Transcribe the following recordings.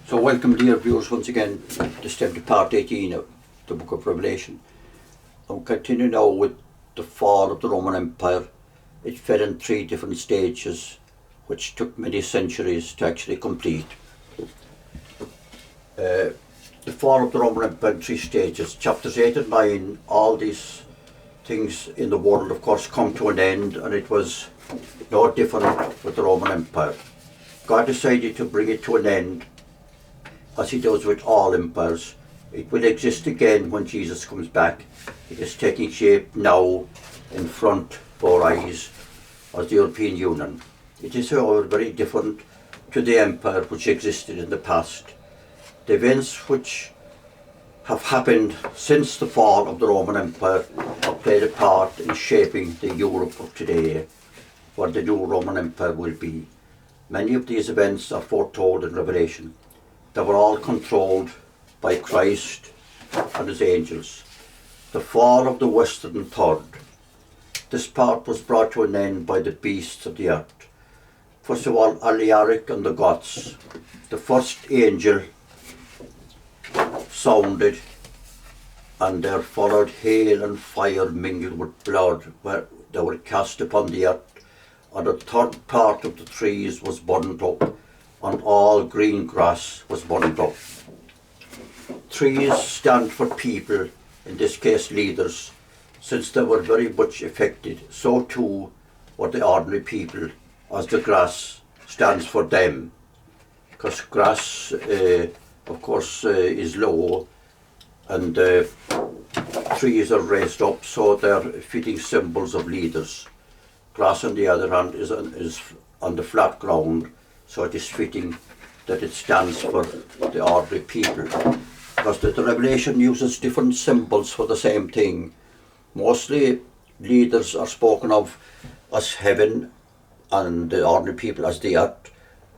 So welcome dear viewers once again to step to part 18 of the book of Revelation. I'll continue now with the fall of the Roman Empire. It fell in 3 different stages which took many centuries to actually complete. The fall of the Roman Empire in 3 stages. Chapters 8 and 9, all these things in the world of course come to an end, and it was no different with the Roman Empire. God decided to bring it to an end, as he does with all empires. It will exist again when Jesus comes back. It is taking shape now in front of our eyes as the European Union. It is however very different to the empire which existed in the past. The events which have happened since the fall of the Roman Empire have played a part in shaping the Europe of today, where the new Roman Empire will be. Many of these events are foretold in Revelation. They were all controlled by Christ and his angels. The fall of the western third. This part was brought to an end by the beasts of the earth. First of all, Alaric and the Goths. The first angel sounded, and there followed hail and fire mingled with blood, where they were cast upon the earth, and a third part of the trees was burned up, and all green grass was burned up. Trees stand for people, in this case leaders. Since they were very much affected, so too were the ordinary people, as the grass stands for them. Because grass, of course, is low, and trees are raised up, so they're fitting symbols of leaders. Grass, on the other hand, is on the flat ground, so it is fitting that it stands for the ordinary people. Because the Revelation uses different symbols for the same thing. Mostly leaders are spoken of as heaven and the ordinary people as the earth,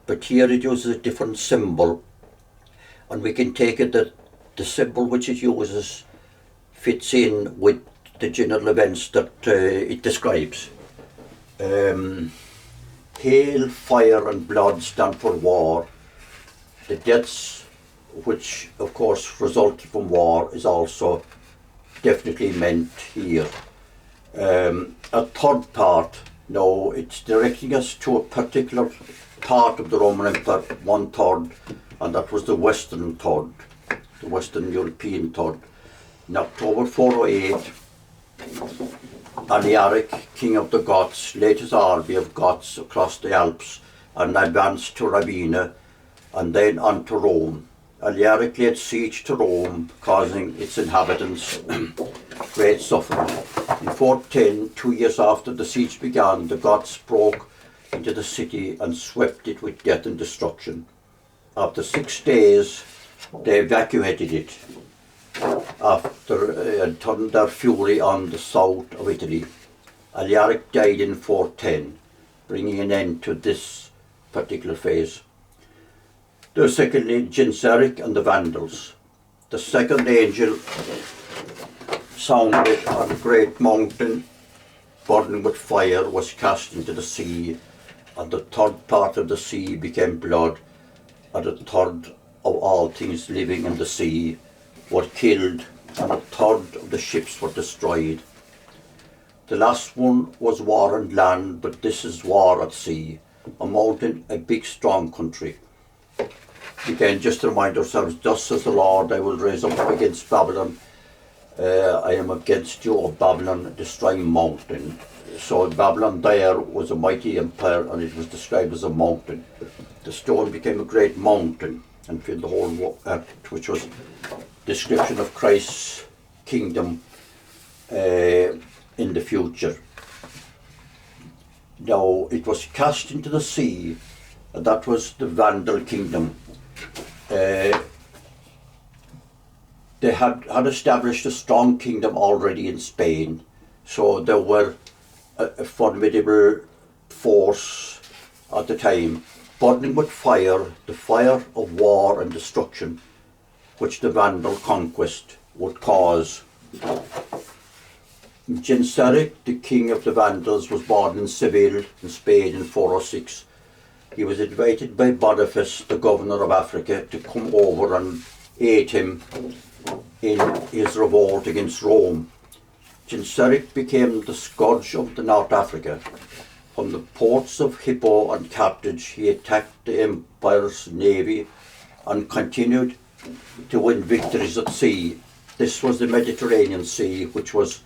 but here it uses a different symbol, and we can take it that the symbol which it uses fits in with the general events that it describes. Hail, fire and blood stand for war. The deaths which of course result from war is also definitely meant here. A third part, no, it's directing us to a particular part of the Roman Empire, 1/3, and that was the western third, the Western European third. In October 408, Alaric, king of the Goths, led his army of Goths across the Alps and advanced to Ravenna and then on to Rome. Alaric laid siege to Rome, causing its inhabitants great suffering. In 410, 2 years after the siege began, the Goths broke into the city and swept it with death and destruction. After 6 days, they evacuated it after turned their fury on the south of Italy. Alaric died in 410, bringing an end to this particular phase. There was secondly Genseric and the Vandals. The second angel sounded, on a great mountain burning with fire was cast into the sea, and the third part of the sea became blood, and a third of all things living in the sea were killed, and a third of the ships were destroyed. The last one was war on land, but this is war at sea. A mountain, a big strong country. Again, just to remind ourselves, thus says the Lord, I will raise up against Babylon. I am against you, O Babylon, destroying mountain. So Babylon there was a mighty empire, and it was described as a mountain. The stone became a great mountain and filled the whole earth, which was description of Christ's kingdom in the future. Now it was cast into the sea, and that was the Vandal kingdom. They had established a strong kingdom already in Spain, so they were a formidable force at the time, burning with fire, the fire of war and destruction, which the Vandal conquest would cause. Genseric, the king of the Vandals, was born in Seville in Spain in 406. he was invited by Boniface, the governor of Africa, to come over and aid him in his revolt against Rome. Genseric became the scourge of the North Africa. From the ports of Hippo and Carthage, he attacked the empire's navy and continued to win victories at sea. This was the Mediterranean Sea, which was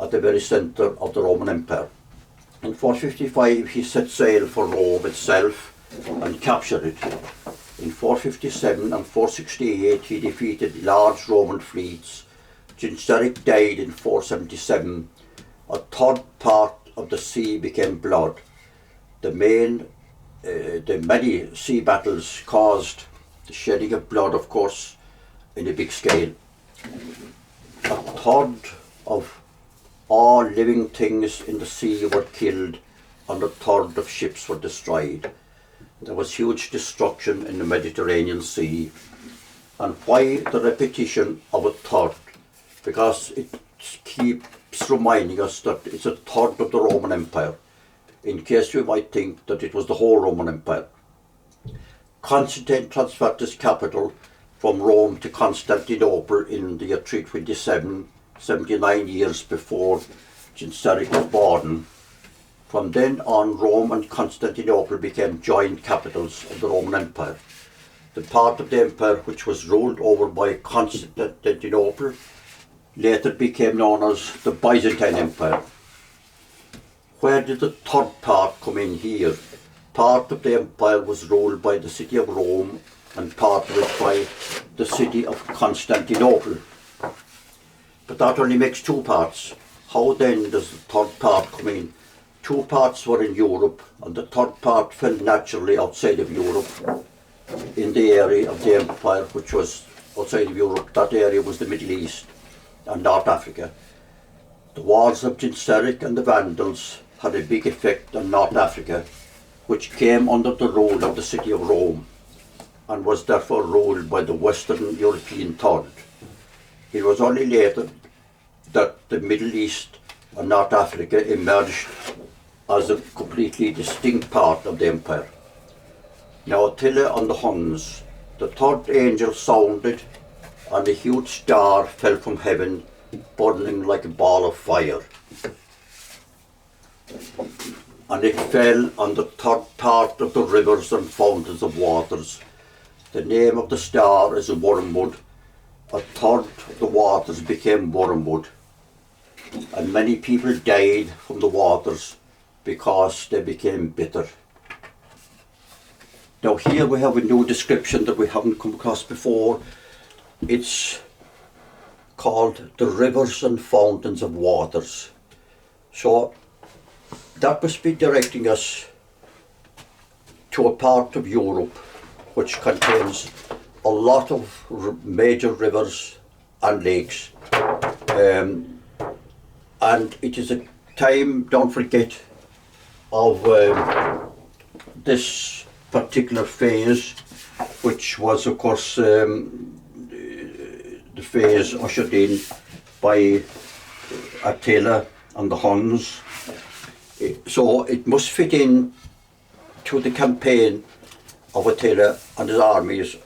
at the very centre of the Roman Empire. In 455 he set sail for Rome itself and captured it. In 457 and 468 he defeated large Roman fleets. Genseric died in 477. A third part of the sea became blood. The many sea battles caused the shedding of blood, of course, in a big scale. A third of all living things in the sea were killed, and a third of ships were destroyed. There was huge destruction in the Mediterranean Sea. And why the repetition of a third? Because it keeps reminding us that it's a third of the Roman Empire, in case you might think that it was the whole Roman Empire. Constantine transferred his capital from Rome to Constantinople in the year 327, 79 years before Genseric was born. From then on, Rome and Constantinople became joint capitals of the Roman Empire. The part of the empire which was ruled over by Constantinople later became known as the Byzantine Empire. Where did the third part come in here? Part of the empire was ruled by the city of Rome and part of it by the city of Constantinople. But that only makes two parts. How then does the third part come in? Two parts were in Europe, and the third part fell naturally outside of Europe, in the area of the empire which was outside of Europe. That area was the Middle East and North Africa. The wars of Genseric and the Vandals had a big effect on North Africa, which came under the rule of the city of Rome, and was therefore ruled by the Western European third. It was only later that the Middle East and North Africa emerged as a completely distinct part of the empire. Now Attila and the Huns, the third angel sounded, and a huge star fell from heaven, burning like a ball of fire. And it fell on the third part of the rivers and fountains of waters. The name of the star is wormwood. A third of the waters became wormwood, and many people died from the waters because they became bitter. Now here we have a new description that we haven't come across before. It's called the rivers and fountains of waters. So that must be directing us to a part of Europe which contains a lot of major rivers and lakes. And it is a time, don't forget, of this particular phase, which was of course the phase ushered in by Attila and the Huns. So it must fit in to the campaign of Attila and his armies,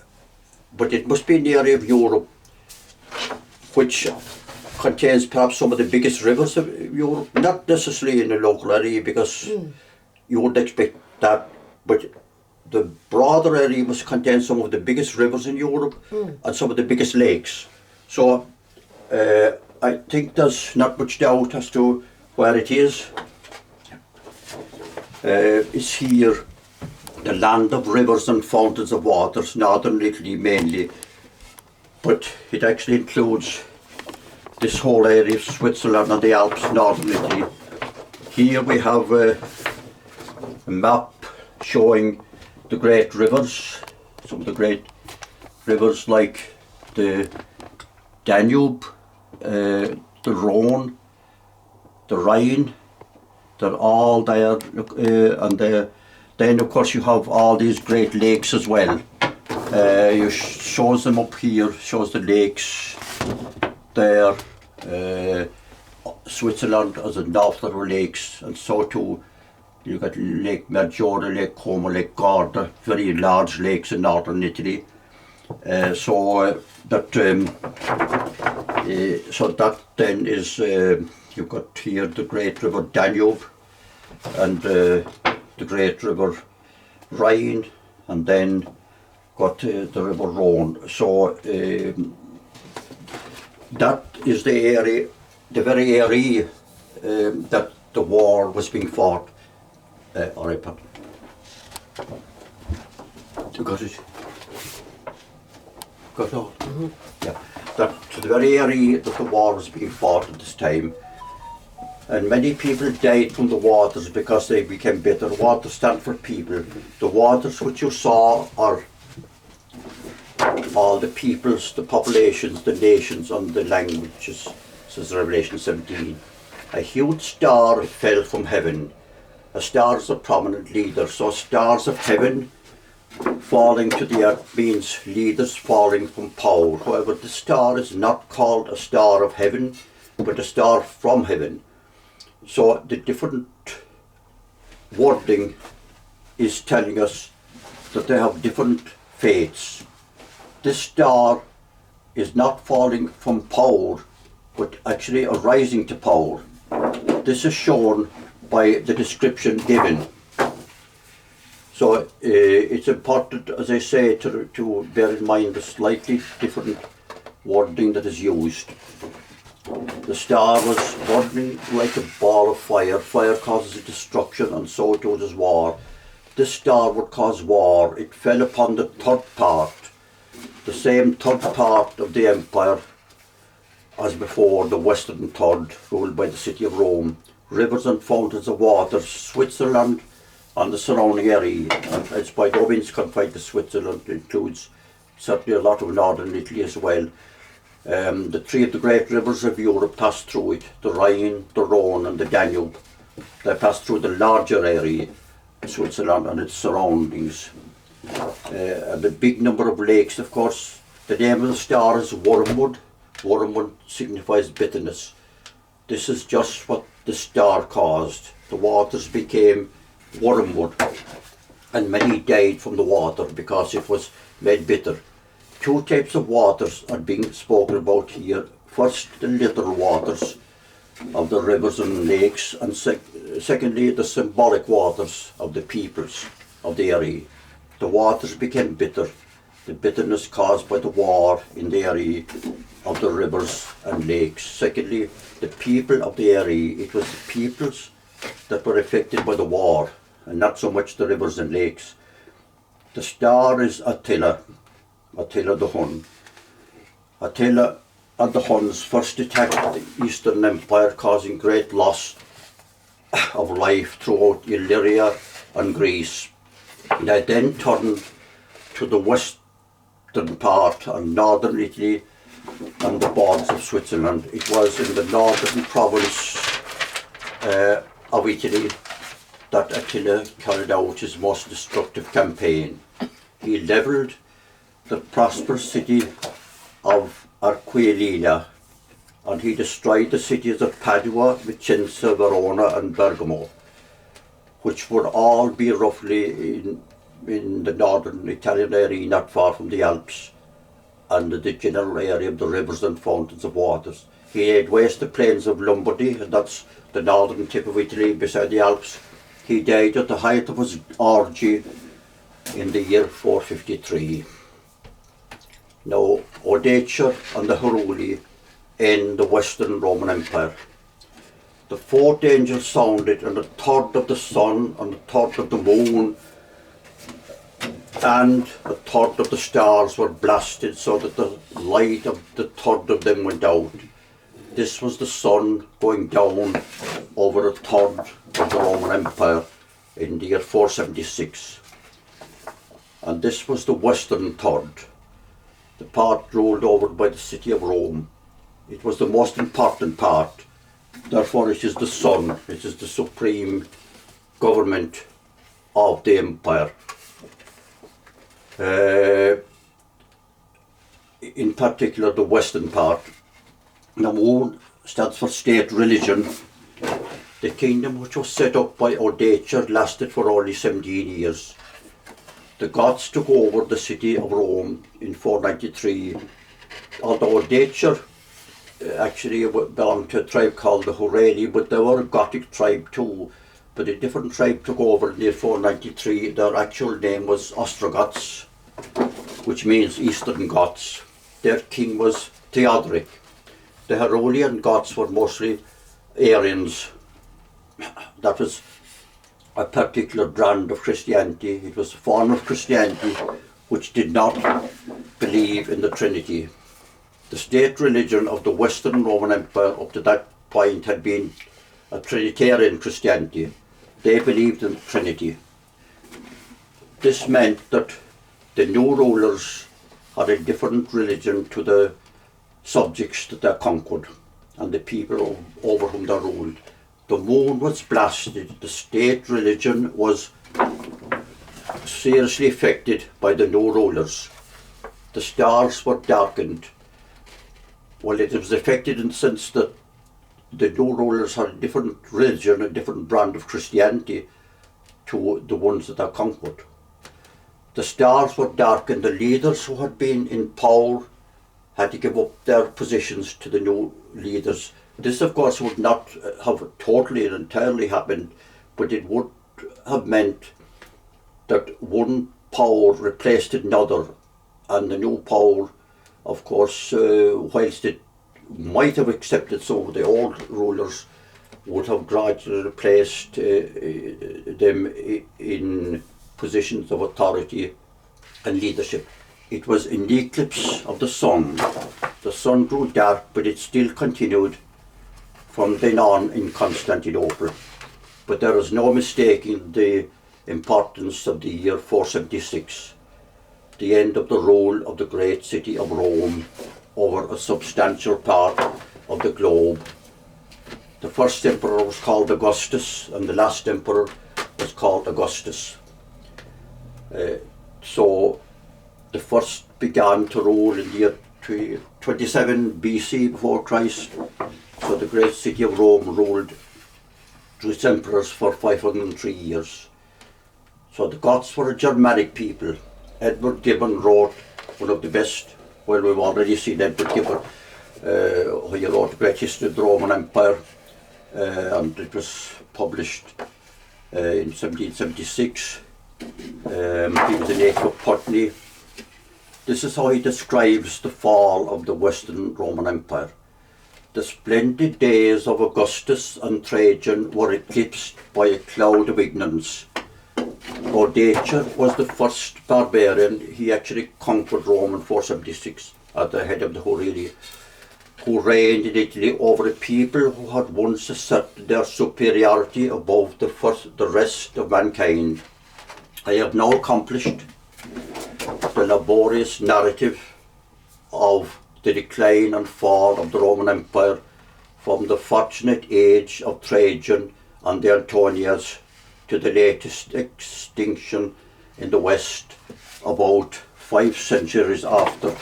but it must be in the area of Europe which contains perhaps some of the biggest rivers of Europe, not necessarily in the local area, because you would expect that, but the broader area must contain some of the biggest rivers in Europe and some of the biggest lakes. So I think there's not much doubt as to where it is. It's here, the land of rivers and fountains of waters, northern Italy mainly, but it actually includes this whole area of Switzerland and the Alps, northern Italy. Here we have a map showing the great rivers, some of the great rivers like the Danube, the Rhone, the Rhine. They're all there, and then of course you have all these great lakes as well. Shows them up here, shows the lakes there. Switzerland as a north of the lakes, and so too You got Lake Maggiore, Lake Como, Lake Garda, very large lakes in northern Italy. So that then is, you've got here the great river Danube and the great river Rhine, and then got the river Rhone. So that is the area, the very area that the war was being fought. All right, Pat. You got it? Got it all? Mm-hmm. Yeah. That's the very area that the war was being fought at this time. And many people died from the waters because they became bitter. Water stand for people. The waters which you saw are all the peoples, the populations, the nations and the languages, says Revelation 17. A huge star fell from heaven. A star is a prominent leader, so stars of heaven falling to the earth means leaders falling from power. However, the star is not called a star of heaven, but a star from heaven. So the different wording is telling us that they have different fates. This star is not falling from power, but actually arising to power. This is shown by the description given. So it's important, as I say, to bear in mind the slightly different wording that is used. The star was burning like a ball of fire. Fire causes destruction, and so too does war. This star would cause war. It fell upon the third part, the same third part of the empire as before, the western third, ruled by the city of Rome. Rivers and fountains of water, Switzerland and the surrounding area, and it's by no means confined to Switzerland. It includes certainly a lot of northern Italy as well. The three of the great rivers of Europe passed through it, the Rhine, the Rhone and the Danube. They passed through the larger area, Switzerland and its surroundings. And a big number of lakes, of course. The name of the star is Wormwood. Wormwood signifies bitterness. This is just what the star caused. The waters became wormwood, and many died from the water because it was made bitter. Two types of waters are being spoken about here. First, the literal waters of the rivers and lakes, and secondly, the symbolic waters of the peoples of the area. The waters became bitter, the bitterness caused by the war in the area of the rivers and lakes. Secondly, the people of the area, it was the peoples that were affected by the war, and not so much the rivers and lakes. The star is Attila the Hun. Attila and the Huns first attacked the Eastern Empire, causing great loss of life throughout Illyria and Greece. They then turned to the western part and northern Italy and the borders of Switzerland. It was in the northern province of Italy that Attila carried out his most destructive campaign. He levelled the prosperous city of Aquilina, and he destroyed the cities of Padua, Vicenza, Verona and Bergamo, which would all be roughly in the northern Italian area, not far from the Alps, and the general area of the rivers and fountains of waters. He laid waste the plains of Lombardy, and that's the northern tip of Italy beside the Alps. He died at the height of his orgy in the year 453. Now, Odetia and the Heruli end the Western Roman Empire. The fourth angel sounded, and a third of the sun, and a third of the moon, and a third of the stars were blasted, so that the light of the third of them went out. This was the sun going down over a third of the Roman Empire in the year 476. And this was the western third, the part ruled over by the city of Rome. It was the most important part. Therefore it is the sun, it is the supreme government of the empire. In particular the western part. The moon stands for state religion, The kingdom, which was set up by Audacious, lasted for only 17 years. The Goths took over the city of Rome in 493. Although Audacious actually belonged to a tribe called the Horan'S, but they were a Gothic tribe too. But a different tribe took over in 493. Their actual name was Ostrogoths, which means Eastern Goths. Their king was Theodoric. The Herodian Goths were mostly Arians. That was a particular brand of Christianity. It was a form of Christianity which did not believe in the Trinity. The state religion of the Western Roman Empire up to that point had been a Trinitarian Christianity. They believed in the Trinity. This meant that the new rulers had a different religion to the subjects that they conquered and the people over whom they ruled. The moon was blasted. The state religion was seriously affected by the new rulers. The stars were darkened. Well, it was affected in the sense that the new rulers had a different religion, a different brand of Christianity to the ones that they conquered. The stars were darkened. The leaders who had been in power had to give up their positions to the new leaders. This, of course, would not have totally and entirely happened, but it would have meant that one power replaced another, and the new power, of course, whilst it might have accepted some of the old rulers, would have gradually replaced them in positions of authority and leadership. It was in the eclipse of the sun. The sun grew dark, but it still continued from then on in Constantinople. But there is no mistaking the importance of the year 476, the end of the rule of the great city of Rome over a substantial part of the globe. The first emperor was called Augustus, and the last emperor was called Augustus. So the first began to rule in the year 27 BC before Christ. So the great city of Rome ruled through its emperors for 503 years. So the Goths were a Germanic people. Edward Gibbon wrote one of the best, well, we've already seen Edward Gibbon, he wrote a great history of the Roman Empire, and it was published in 1776. He was a native of Putney. This is how he describes the fall of the Western Roman Empire. The splendid days of Augustus and Trajan were eclipsed by a cloud of ignorance. Audacious was the first barbarian. He actually conquered Rome in 476 at the head of the Horan'S, who reigned in Italy over a people who had once asserted their superiority above the rest of mankind. I have now accomplished the laborious narrative of the decline and fall of the Roman Empire from the fortunate age of Trajan and the Antonias to the latest extinction in the West about 5 centuries after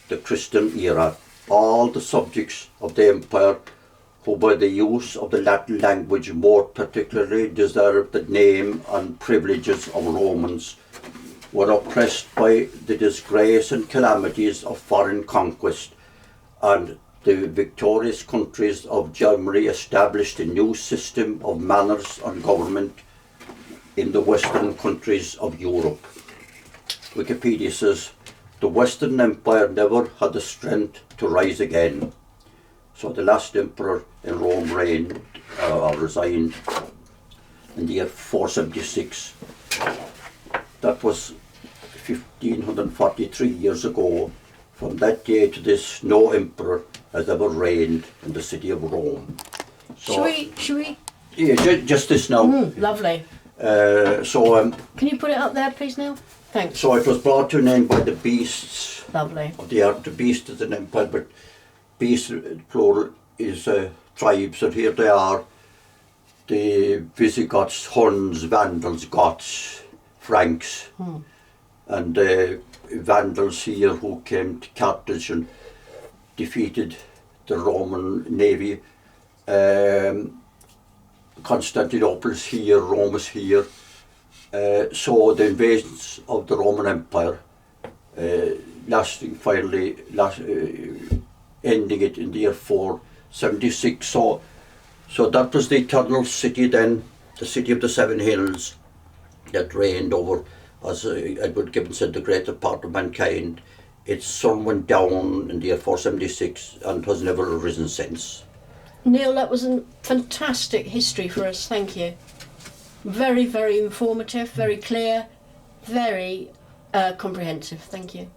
the Christian era. All the subjects of the empire who by the use of the Latin language more particularly deserved the name and privileges of Romans were oppressed by the disgrace and calamities of foreign conquest, and the victorious countries of Germany established a new system of manners and government in the western countries of Europe. Wikipedia says, the Western Empire never had the strength to rise again. So the last emperor in Rome reigned, or resigned in the year 476. That was 1543 years ago. From that day to this, no emperor has ever reigned in the city of Rome. So, should we? Yeah, just this now. Lovely. Can you put it up there, please, Neil? Thanks. So it was brought to an end by the beasts. Lovely. Of the earth. The beast is an empire, but beast plural is tribes, and here they are: the Visigoths, Huns, Vandals, Goths, Franks, and Vandals here who came to Carthage and defeated the Roman navy. Constantinople's here, Rome is here. So the invasions of the Roman Empire, ending it in the year 476. So that was the eternal city then, the city of the Seven Hills, that reigned over, as Edward Gibbon said, the greater part of mankind. Its sun went down in the year 476 and has never arisen since. Neil, that was a fantastic history for us. Thank you. Very, very informative, very clear, very comprehensive. Thank you.